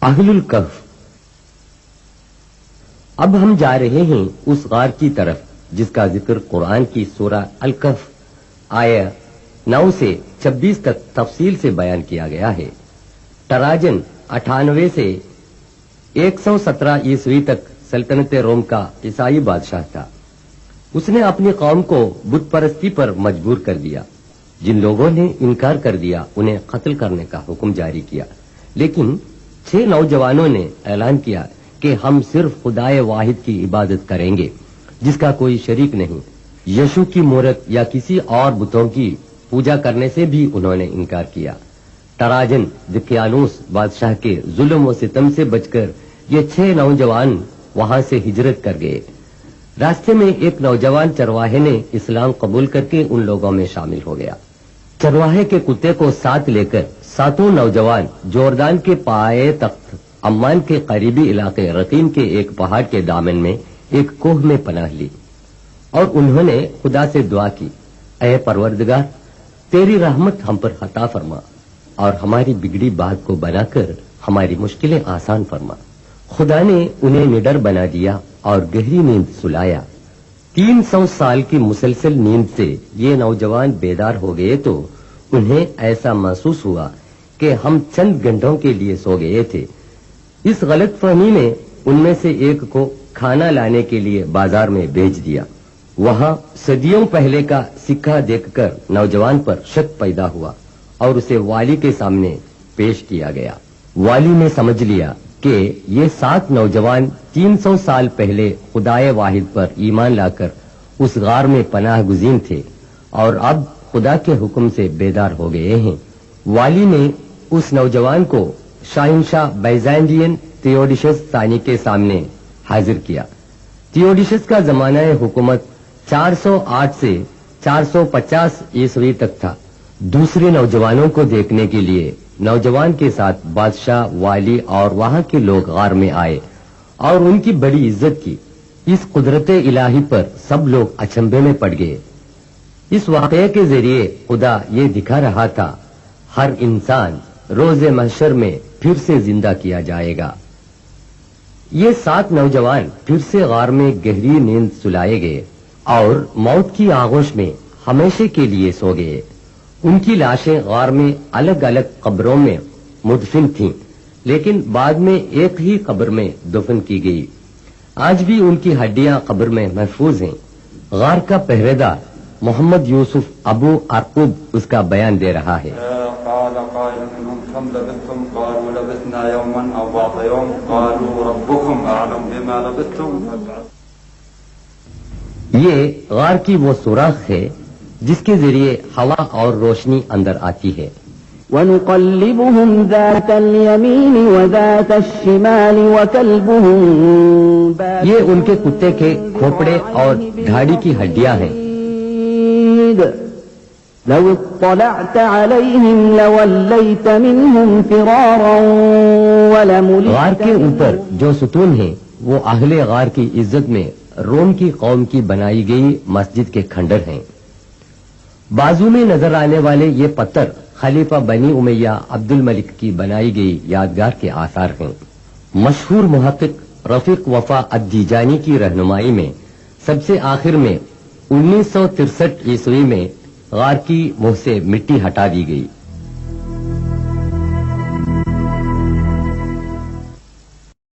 اہل الکہف۔ اب ہم جا رہے ہیں اس غار کی طرف جس کا ذکر قرآن کی سورہ الکہف آیہ 9 سے 26 تک تفصیل سے بیان کیا گیا ہے۔ ٹراجن 98 سے 117 عیسوی تک سلطنت روم کا عیسائی بادشاہ تھا۔ اس نے اپنی قوم کو بت پرستی پر مجبور کر دیا۔ جن لوگوں نے انکار کر دیا انہیں قتل کرنے کا حکم جاری کیا، لیکن 6 نوجوانوں نے اعلان کیا کہ ہم صرف خدائے واحد کی عبادت کریں گے جس کا کوئی شریک نہیں۔ یشو کی مورت یا کسی اور بتوں کی پوجا کرنے سے بھی انہوں نے انکار کیا۔ ٹراجن دقیانوس بادشاہ کے ظلم و ستم سے بچ کر یہ 6 نوجوان وہاں سے ہجرت کر گئے۔ راستے میں ایک نوجوان چرواہے نے اسلام قبول کر کے ان لوگوں میں شامل ہو گیا۔ چرواہے کے کتے کو ساتھ لے کر 7 نوجوان جوردان کے پائے تخت عمان کے قریبی علاقے رقیم کے ایک پہاڑ کے دامن میں ایک کوہ میں پناہ لی اور انہوں نے خدا سے دعا کی، اے پروردگار، تیری رحمت ہم پر عطا فرما اور ہماری بگڑی بات کو بنا کر ہماری مشکلیں آسان فرما۔ خدا نے انہیں نڈر بنا دیا اور گہری نیند سلایا۔ 300 سال کی مسلسل نیند سے یہ نوجوان بیدار ہو گئے تو انہیں ایسا محسوس ہوا کہ ہم چند گھنٹوں کے لیے سو گئے تھے۔ اس غلط فہمی نے ان میں سے ایک کو کھانا لانے کے لیے بازار میں بھیج دیا۔ وہاں صدیوں پہلے کا سکہ دیکھ کر نوجوان پر شک پیدا ہوا اور اسے والی کے سامنے پیش کیا گیا۔ والی نے سمجھ لیا کہ یہ 7 نوجوان 300 سال پہلے خدائے واحد پر ایمان لا کر اس غار میں پناہ گزین تھے اور اب خدا کے حکم سے بیدار ہو گئے ہیں۔ والی نے اس نوجوان کو شاہنشاہ بیزینٹین تھیوڈیشس ثانی کے سامنے حاضر کیا۔ تھیوڈیشس کا زمانہ حکومت 408 سے 450 عیسوی تک تھا۔ دوسرے نوجوانوں کو دیکھنے کے لیے نوجوان کے ساتھ بادشاہ، والی اور وہاں کے لوگ غار میں آئے اور ان کی بڑی عزت کی۔ اس قدرت الہی پر سب لوگ اچنبھے میں پڑ گئے۔ اس واقعے کے ذریعے خدا یہ دکھا رہا تھا، ہر انسان روز محشر میں پھر سے زندہ کیا جائے گا۔ یہ 7 نوجوان پھر سے غار میں گہری نیند سلائے گئے اور موت کی آغوش میں ہمیشہ کے لیے سو گئے۔ ان کی لاشیں غار میں الگ الگ قبروں میں مدفن تھیں، لیکن بعد میں ایک ہی قبر میں دفن کی گئی۔ آج بھی ان کی ہڈیاں قبر میں محفوظ ہیں۔ غار کا پہرے دار محمد یوسف ابو ارقوب اس کا بیان دے رہا ہے۔ قال قائل منهم كم لبثتم قالوا لبثنا يوما او بعض يوم قالوا ربكم اعلم بما لبثتم۔ یہ غار کی وہ سوراخ ہے جس کے ذریعے ہوا اور روشنی اندر آتی ہے۔ وَنُقَلِّبُهُمْ ذَاتَ الْيَمِينِ وَذَاتَ الشِّمَالِ وَكَلْبُهُمْ بَاسِطٌ یہ ان کے کتے کے کھوپڑے اور دھاڑی کی ہڈیاں ہیں۔ لو اطلعت عليهم لوليت منهم فرارا ولملئت۔ غار کے اوپر جو ستون ہیں وہ اہل غار کی عزت میں روم کی قوم کی بنائی گئی مسجد کے کھنڈر ہیں۔ بازو میں نظر آنے والے یہ پتھر خلیفہ بنی امیہ عبد الملک کی بنائی گئی یادگار کے آثار ہیں۔ مشہور محقق رفیق وفا الدیجانی کی رہنمائی میں سب سے آخر میں 1963 عیسوی میں غار کی منہ سے مٹی ہٹا دی گئی۔